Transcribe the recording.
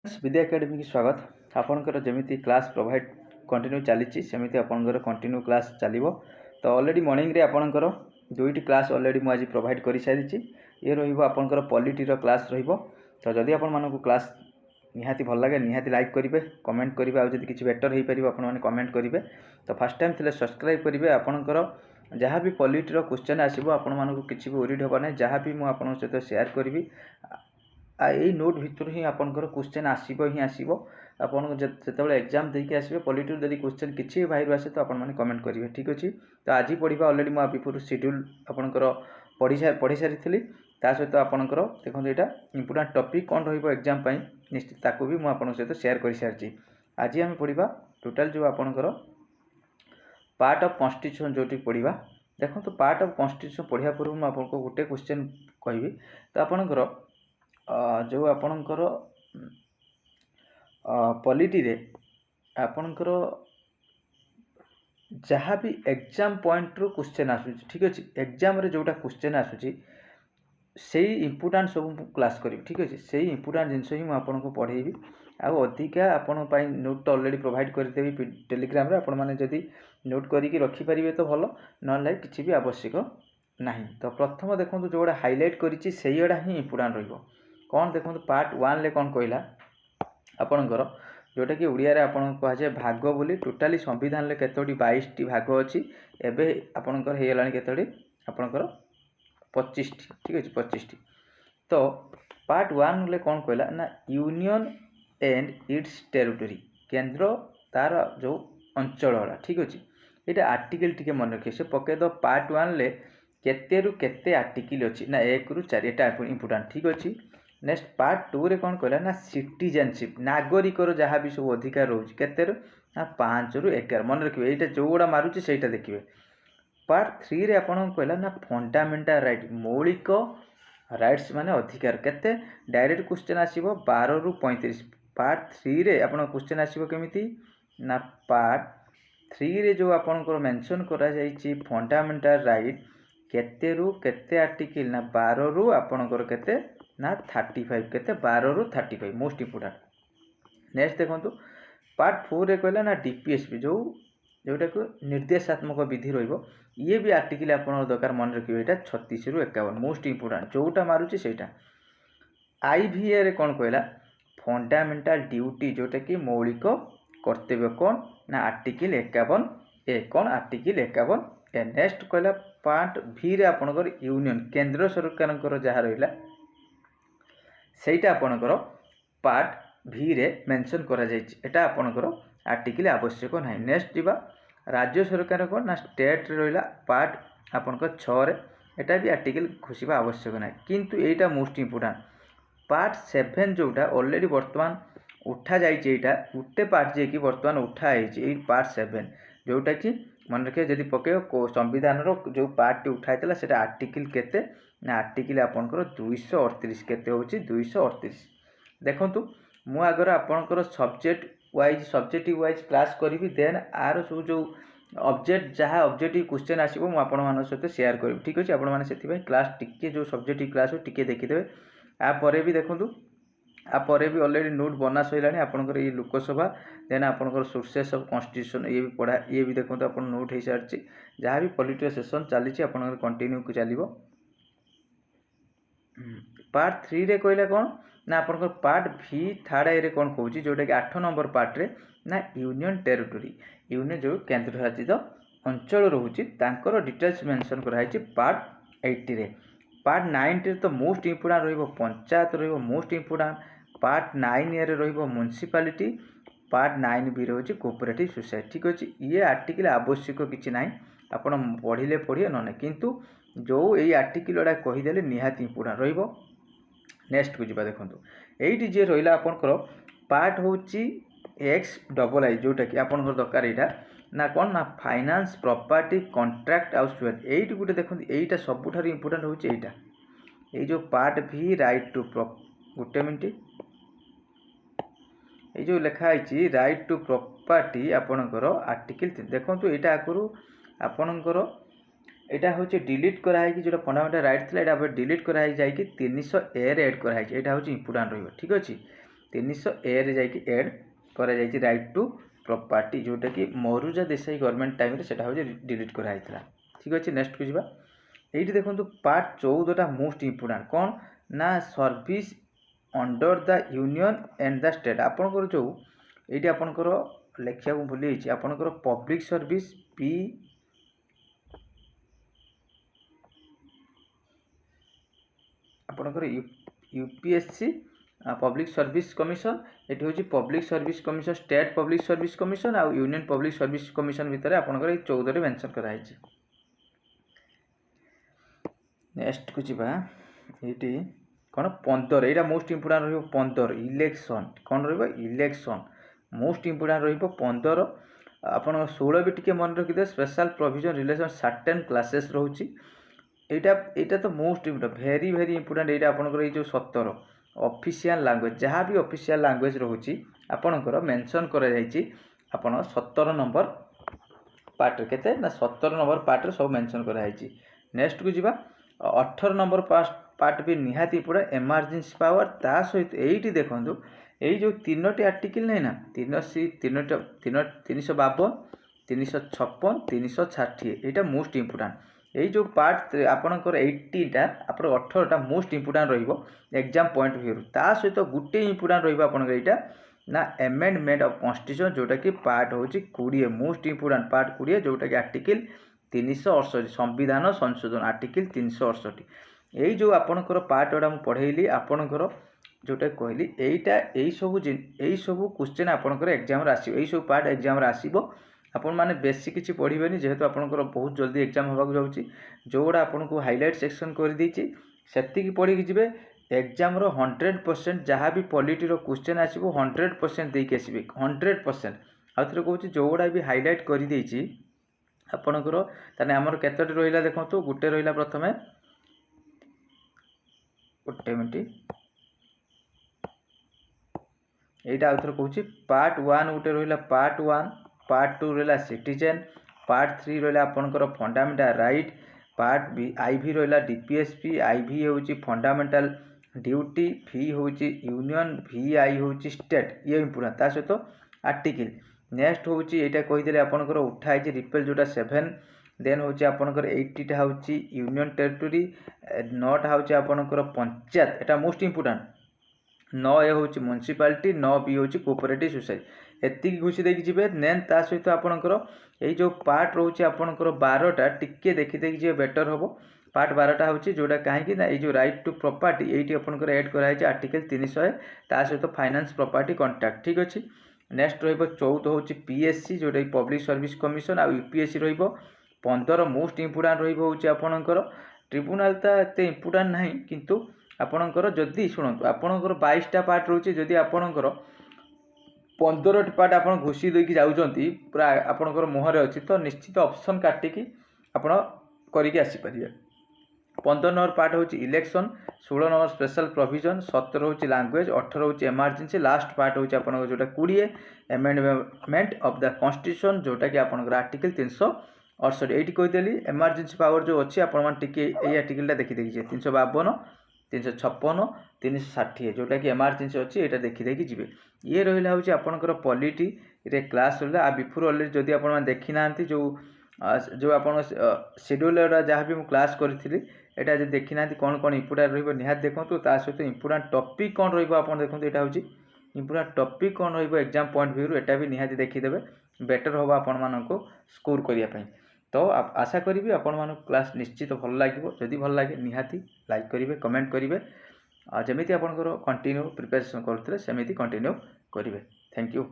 विद्या academy की स्वागत आपणकर जमी क्लास प्रोवाइड कंटिन्यू चली सेमती आपंकर कंटिन्यू क्लास चलो तो ऑलरेडी मॉर्निंग रे आपणकर दुईटी क्लास ऑलरेडी मुझे प्रोवाइड कर सारी ये रहा पॉलिटीर क्लास तो जदि आपण क्लास निहाती भल लगे निहाती लाइक करेंगे कमेंट करेंगे आदि किसी बेटर हो पार आपने कमेंट करेंगे तो फास्ट टाइम थे सब्सक्राइब करेंगे आपणकर जहाँ भी पॉलिटीर क्वेश्चन आसो आपण किसी भी ओरिड होगा ना जहाँ भी मुझे सहित शेयर करी यही नोट भितर ही आपंकर क्वेश्चन आसब ही आसब आपको जो एग्जाम देके आसबे पॉलिटिक्स जब क्वेश्चन किसी बाहर आसे तो आपने कमेंट करेंगे ठीक अच्छे तो आज पढ़ा ऑलरेडी मुझे बिफोर शेड्यूल आपंकर पढ़ी सारी ता सहित आपंकर देखो यहाँ इंपोर्टेंट टॉपिक कौन रग्जाम निश्चित ताकू भी मुझे सहित शेयर कर सारी आज आम पढ़ा टोटाल जो आपंकर पार्ट ऑफ कॉन्स्टिट्यूशन जो पढ़ा देखो तो पार्ट ऑफ कॉन्स्टिट्यूशन पढ़ा पूर्व मुझे आपको गोटे क्वेश्चन कहि तो आपंकर जो आपणकर पॉलिटी रे आपणकर जहाँ भी एग्जाम पॉइंट रू क्वेश्चन आसूँ ठीक अच्छे एग्जाम रे जोटा क्वेश्चन आसूँ से इंपोर्टेंट सब क्लास करी ठीक अच्छे से इंपोर्टेंट जिनस ही मुझे पढ़ेबी आउ अधिका आपण नोट तो ऑलरेडी प्रोवाइड करदेवी टेलीग्राम रे आपण माने जदि नोट करिकी रखिपारे तो भल ना किसी भी आवश्यक नहीं तो प्रथम देखो जोड़ा हाइलाइट करी से ही इंपोर्टेंट रही कौन देखो पार्ट 1 ले कौन कहला आपणकर जोटा कि ओडिया रे आपण कहुए भाग बोली टोटाली संविधान रे केतोटी 22 टी भाग अच्छी एबे आपणकर हे गलानी केतोटी आपणकर 25 टी ठीक अछि 25 टी तो पार्ट 1 ले कौन कहला ना यूनियन एंड इट्स टेरिटरी केंद्र तार जो अंचल ठीक अच्छे यहाँ आर्टिकल टिके मन रखिए से पके दो पार्ट 1 ले केते रु केते आर्टिकल अच्छी ना 1 रु 4 एटा इंपोर्टेंट ठीक अच्छे नेक्स्ट पार्ट 2 रे कौन कहला ना सिटीजनशिप नागरिकर जहाँ भी सब अधिकार रोचे केते ना 5 रु 11 मन रखिए यहाँ जो गुड़ा मारुचे से देखिए पार्ट 3 रे आपन कहला ना फंडामेंटल राइट मौलिक राइट्स माने अधिकार केते डायरेक्ट क्वेश्चन आसीबो 12 रु 35 पार्ट 3 रे आपन क्वेश्चन आसीबो केमिति ना पार्ट 3 रे जो आपनकर मेंशन करा जाईची फंडामेंटल राइट केते रु केते आर्टिकल ना 12 रु आपनकर केते ना 35 केते 12 रु 35 मोस्ट इंपोर्टेंट नेक्स्ट देखो पार्ट 4 रे कहला ना डीपीएसपी जो जोटा को निर्देशात्मक विधि रहिबो ये भी आर्टिकल आपन दरकार मन रखियो एटा 36 रु 51 मोस्ट इंपोर्टेंट जोटा मारुची सेटा आईवीए रे कौन कहला फंडामेंटल ड्यूटी जोटा कि मौलिक कर्तव्य कौन ना आर्टिकल 51 ए कौन आर्टिकल 51 ए नेक्स्ट कहला पार्ट भी रे आपनकर यूनियन केंद्र सरकार जहाँ रहिला सेटा आपनकर पार्ट भी रे मेंशन करा जायछि एटा आपनकर आर्टिकल आवश्यक नाही नेक्स्ट दिबा राज्य सरकार को ना स्टेट रे रहिला पार्ट आपनकर 6 रे एटा भी आर्टिकल घोषिबा आवश्यक नाही किंतु एटा मोस्ट इंपोर्टेंट पार्ट 7 जोटा ऑलरेडी वर्तमान उठा जायछि एटा उठे पार्ट जे कि वर्तमान उठा आइछि ए पार्ट 7 जोटा कि मन रखे जदि पके संविधान रो जो पार्ट उठाइतला सेटा आर्टिकल केते ना आर्टिकल आपनकर 238 केते होछि 238 देखंतु मु आगर आपनकर सब्जेक्टिव वाइज क्लास करी देन आर सब जो ऑब्जेक्ट जहाँ ऑब्जेक्टिव क्वेश्चन आसीबो मु आपण मान सहित शेयर करी ठीक अछि आपण माने सेति क्लास टिके जो सब्जेक्टिव क्लास हो टिके देखिदेबे आ परे भी देखंतु आ परे भी ऑलरेडी नोट बना सइलानी आपनकर ये लोकसभा देन आपनकर सोर्सेस ऑफ कॉन्स्टिट्यूशन ये भी पढ़ा ये भी देखंतु आपण नोट हे सारछि जहाँ भी पॉलिटिकल सेशन चली आपनकर कंटिन्यू को चलिबो पार्ट 3 रे कहला कौन ना आपनकर पार्ट भी थर्ड ए रे कौन कहूची जोटा कि 8 नंबर पार्ट रे ना यूनियन टेरिटरी यूनियन जो केंद्र शासित अंचल रहुची तांकर डिटेल्स मेंशन कराइछि पार्ट 80 रे पार्ट 9 रे तो मोस्ट इंपोर्टेंट रहिबो पंचायत रहिबो मोस्ट इंपोर्टेंट पार्ट 9 ए रे रहिबो म्युनिसिपैलिटी पार्ट 9 बी रहुची कोऑपरेटिव सोसाइटी ठीक अछि ये आर्टिकल आवश्यक किछि नाही आपण पढ़िले पढ़िए न किंतु जो यही आर्टिकल गुड़ा कहीदेले निहाती इंपोर्टेंट रहिबो नेक्स्ट को जीवा देखंतु एइटी जे रहिला आपनकर पार्ट होची XII जोटा कि आपनकर दरकार एटा ना कोन ना फाइनेंस प्रॉपर्टी कॉन्ट्रैक्ट आउ स्वेट एइटी गुटे देखंतु एइटा सबुठार इंपोर्टेंट होची एइटा ए जो पार्ट भी राइट टू गुटे मिनिट ए जो लिखा आइची राइट टू प्रॉपर्टी आपनकर आर्टिकल देखंतु एटा आकरू आपनकर एटा होचे डिलीट कराई कि जो फंडामेंटल राइट थिला एटा डिलीट कराई जाई कि 300 ए रे ऐड कराई एटा होचे इंपोर्टेंट रहिबो ठीक अछि 300A रे जाइए एड करा राइट टू प्रॉपर्टी जोटा कि मरुजा देसाई गवर्नमेंट टाइम से डिलीट कराइला। ठीक अच्छे नेक्स्ट को जी ये देखो पार्ट 14 मोस्ट इम्पोर्टाट कौन ना service under the union and the state आपंकर जो ये आपंकर लिखा भूली आपंकर पब्लिक सर्विस पी आपंकर यूपीएससी पब्लिक सर्विस कमिशन ये हूँ public service commission state public service commission आउ यूनियन पब्लिक सर्विस कमिशन भितर आपंकर ये 14 मेंशन कराई। नेक्स्ट को जीवा ये कौन 15 यहाँ मोस्ट इम्पोर्टाट रही 15 इलेक्शन कौन इलेक्शन मोस्ट इम्पोर्टाट रही 15 आप 16 भी टी मन रखिदे special provision relation certain classes रोचे यहाँ तो most important very very important यहाँ आपंकर ये जो 17 ऑफिशियल लैंग्वेज जहाँ भी ऑफिशियल लैंग्वेज रोचे आपंकर मेंशन कर 17 नंबर पार्ट केते ना 17 नंबर पार्ट सब मेंशन कराई। नेक्स्ट को जीवा 18 नंबर पार्ट भी निहाती पड़ा एमरजेंसी पावर ता सहित यही देखो यही जो 3टी आर्टिकल नहीं ना 352 356 360 यहाँ मोस्ट इम्पोर्टाट यही जो पार्ट आपंकर 80टा आप 18टा most important exam point view ता सहित गोटे इम्पोर्टाट रहा ना एमेंडमेंट ऑफ कॉन्स्टिट्यूशन जोटा कि पार्ट हूँ 20 मोस्ट इम्पोर्टाट पार्ट 20 जोटा कि आर्टिकल 368 संविधान संशोधन आर्टिकल 368 यही जो आपणकर पार्ट गुड़ा मुझे पढ़ेली आपणकर जोटा कहली यही सब क्वेश्चन आपणकर एग्जाम यही सब पार्ट एग्जाम आसो आपण मैंने बेसी किसी पढ़े जेहेतु आपणकर बहुत जल्दी एग्जाम होगा जाऊँगी जो गुड़ा आपको हाइलाइट सेक्शन कर देती से पढ़ी जी एग्जाम 100% जहाँ भी पॉलिटी क्वेश्चन आसो 100% देके आसबे 100% आउ थे कहूँ जो गुड़ा भी हाइलाइट कर देती आपणकर ताने आमर केतोटी रहिला देखंतु गुटे रहिला प्रथमे गोटे मिनिट एटा आउथर कहूँ पार्ट 1 गुटे रहिला पार्ट 1 पार्ट 2 रहिला सिटीजन पार्ट 3 रहिला आपणकर fundamental right part B IV रहिला डीपीएसपी आईवी होची फंडामेंटल ड्यूटी फी होची यूनियन वीआई होची स्टेट ये इम्पोर्टेंट ता सहित आर्टिकल नेक्स्ट हूँ यहाँ कहीदे आपंकर उठाई रिपेल जोटा 7 देन हूँ आपंकर 80टा हूँ यूनियन टेरिटोरी 9टा हूँ आपंकर पंचायत यहाँ मोस्ट इम्पोर्टाट 9 ए हूँ म्युनिसिपालिटी 9 बी हूँ कोऑपरेटिव सोसाइटी एतिक घुषी देकी जीवे देन ता सहित आपंकर ये जो पार्ट रोचे आपंकर 12टा टिके देखी देखी जी बेटर हम पार्ट 12टा हूँ जोटा कहीं ना ये जो राइट टू प्रॉपर्टी ये आपंकर एड कराई आर्टिकल 300 ता सहित फाइनेंस प्रॉपर्टी कॉन्ट्रैक्ट ठीक अच्छे। नेक्स्ट रौद हूँ पीएससी जोटा पब्लिक सर्विस कमिशन आ यूपीएससी रो15 मोस्ट इम्पोर्टाट रोचे आपणकर ट्रिब्यूनाल तो एत इम्पोर्टाट ना किंतु आपणकर जदि शुणु आपणकर 22टा पार्ट रोचे जदि आपणकर 15टी पार्ट आप घोषी देकी जाऊँगी पूरा आपणकर मुहर अच्छी तो निश्चित ऑप्शन काटिकी आप करके आसीपारे 15 नंबर पार्ट हूँ इलेक्शन 16 नंबर स्पेशल प्रोविजन 17 हूँ लैंग्वेज 18 हूँ एमरजेंसी लास्ट पार्ट हूँ आप जोटा 20 एमेंडमेंट ऑफ द कॉन्स्टिट्यूशन जोटा कि आपंकर आर्टिकल 368 ये कहीदेली एमरजेंसी पावर जो अच्छी आपटे आर्टिकल देखी देखिए 352 356 360 जोटा कि एमरजेंसी अच्छी यहाँ देखी देखी जी ये रहा हूँ आपंकर पॉलिटी रे क्लास रहा बिफोर अलरेडी जदि आप देखी ना जो आप शेड्यूल जहाँ भी मुझे क्लास करी यहाँ जो देखी ना कौन कौन इम्पोर्टाट रहा देखो ता सहित इम्पोर्टाट टॉपिक कौन रहा देखो यहाँ हूँ इम्पोर्टाट टॉपिक कौन एग्जाम पॉइंट व्यू यहाँ भी निहाती देखीदेवे बेटर हम आपण मानक स्कोर करने तो आशा करी आपण मानक क्लास निश्चित भल लगे जदि भल लगे निहाती लाइक करेंगे कमेंट करेंगे जमी आपंकर कंटिन्यू प्रिपरेशन करते सेमती कंटिन्यू करेंगे। Thank you.